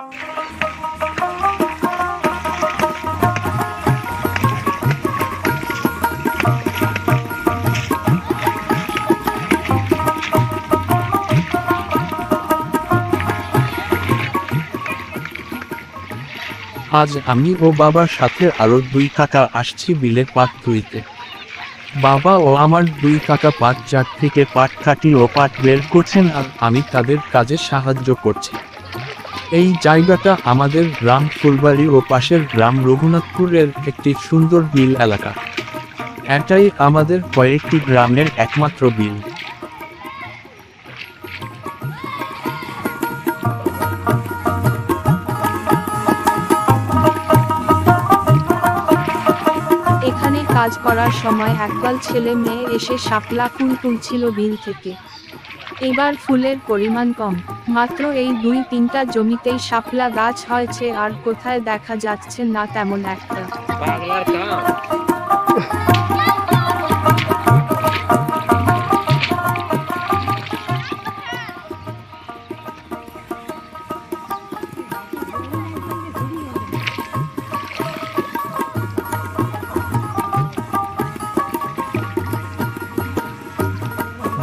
আজ আমি ও বাবার সাথে আরো 2 কাকা আসছি বিলে পাট তুলতে। বাবা ও আমার 2 কাকা পাট চাট থেকে পাট কাটি ও পাট বের করছেন আর আমি তাদের কাজে সাহায্য করছি। এই জায়গাটা আমাদের গ্রাম ফুলবাড়ি ও পাশের গ্রাম রঘুনাথপুরের একটি সুন্দর বিল এলাকা। এটাই আমাদের কয়েকটি গ্রামের একমাত্র বিল। এখানে কাজ করার সময় একদল ছেলে মেয়ে এসে শাপলা ফুল তুলছিল বিল থেকে। এবার ফুলের পরিমাণ কম, মাত্র এই 2-3টা জমিতেই শাপলা গাছ হয়েছে আর কোথায় দেখা যাচ্ছে না তেমন একটা।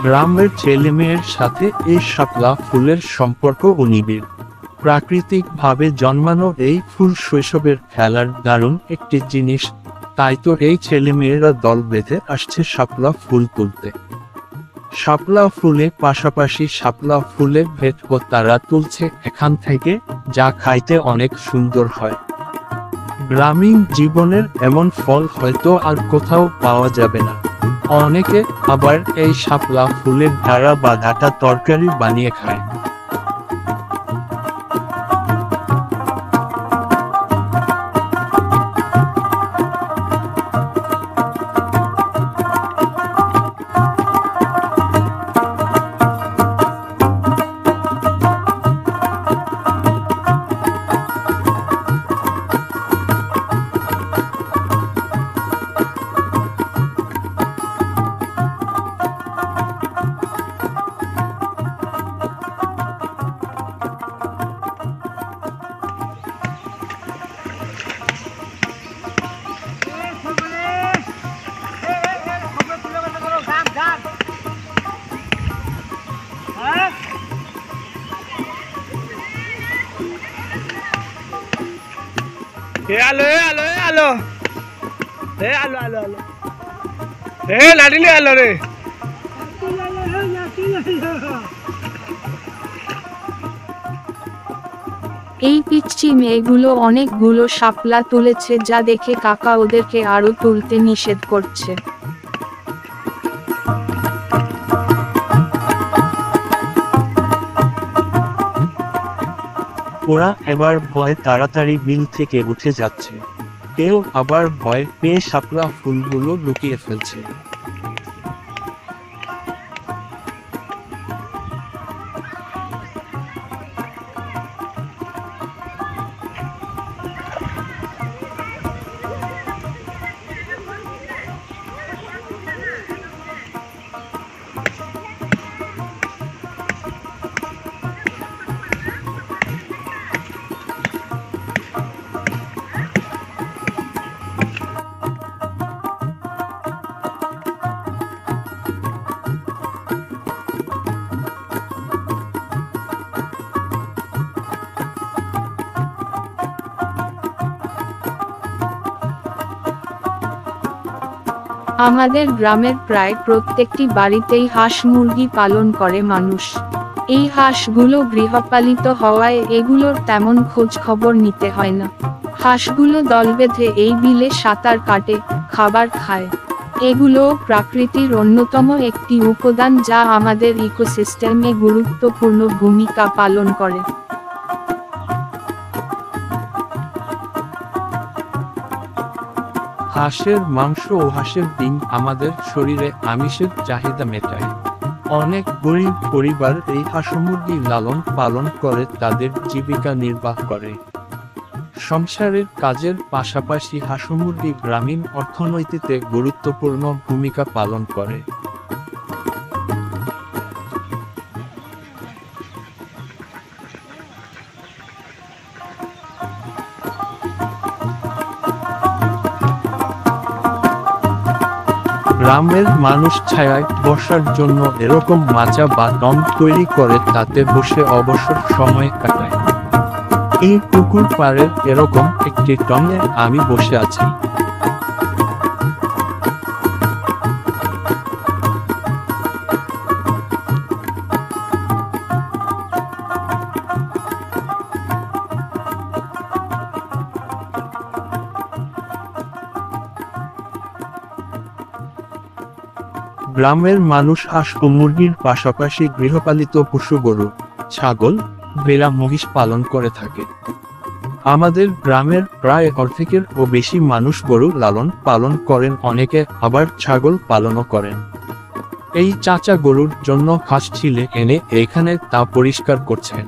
গ্রামের ছেলেমেয়ের সাথে এই শাপলা ফুলের সম্পর্ক নিবিড়। প্রাকৃতিকভাবে জন্মানো এই ফুল শৈশবের খেলার দারুণ একটি জিনিস, তাই তো এই ছেলেমেয়েরা দল বেঁধে আসছে শাপলা ফুল তুলতে। শাপলা ফুলের পাশাপাশি শাপলা ফুলের ভেটও তারা তুলছে এখান থেকে, যা খাইতে অনেক সুন্দর হয়। গ্রামীণ জীবনের এমন ফল হয়তো আর কোথাও পাওয়া যাবে না। অনেকে আবার এই শাপলা ফুলের ধারা বা ডাঁটা তরকারি বানিয়ে খায়। আলো আলো আলো আলো আলো আলো নাটিলে আলো রে। এই পিচ্চি মেয়েগুলো অনেকগুলো শাপলা তুলেছে, যা দেখে কাকা ওদেরকে আরো তুলতে নিষেধ করছে। ওরা এবার ভয় তাড়াতাড়ি বিল থেকে উঠে যাচ্ছে। কেউ আবার ভয় পেয়ে শাপলা ফুলগুলো লুকিয়ে ফেলছে। আমাদের গ্রামের প্রায় প্রত্যেকটি বাড়িতেই হাঁস মুরগি পালন করে মানুষ। এই হাঁসগুলো গৃহপালিত হওয়ায় এগুলোর তেমন খোঁজ খবর নিতে হয় না। হাঁসগুলো দল বেঁধে এই বিলে সাঁতার কাটে, খাবার খায়। এগুলো প্রকৃতির অন্যতম একটি উপাদান, যা আমাদের ইকোসিস্টেমে গুরুত্বপূর্ণ ভূমিকা পালন করে। হাঁসের মাংস ও হাঁসের ডিম আমাদের শরীরে আমিষের চাহিদা মেটায়। অনেক গরিব পরিবার এই হাঁস মুরগি লালন পালন করে তাদের জীবিকা নির্বাহ করে। সংসারের কাজের পাশাপাশি হাঁস মুরগি গ্রামীণ অর্থনীতিতে গুরুত্বপূর্ণ ভূমিকা পালন করে। গ্রামের মানুষ ছায়ায় বসার জন্য এরকম মাচা বা টম তৈরি করে তাতে বসে অবসর সময় কাটায়। এই পুকুর পাড়ের এরকম একটি টমে আমি বসে আছি। গ্রামের মানুষ হাঁস ও মুরগির পাশাপাশি গৃহপালিত পশু গরু, ছাগল, ভেড়া, মহিষ পালন করে থাকে। আমাদের গ্রামের প্রায় অর্ধেকেরও বেশি মানুষ গরু লালন পালন করেন, অনেকে আবার ছাগল পালনও করেন। এই চাচা গরুর জন্য ঘাস ছিলে এনে এখানে তা পরিষ্কার করছেন।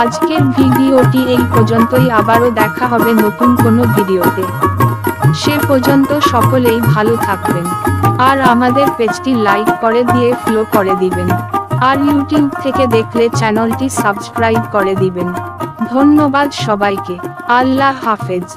আজকের ভিডিওটি এই পর্যন্তই, আবারও দেখা হবে নতুন কোনো ভিডিওতে। সে পর্যন্ত সকলেই ভালো থাকবেন, আর আমাদের পেজটি লাইক করে দিয়ে ফলো করে দিবেন, আর ইউটিউব থেকে দেখলে চ্যানেলটি সাবস্ক্রাইব করে দিবেন। ধন্যবাদ সবাইকে। আল্লাহ হাফেজ।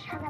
সাদা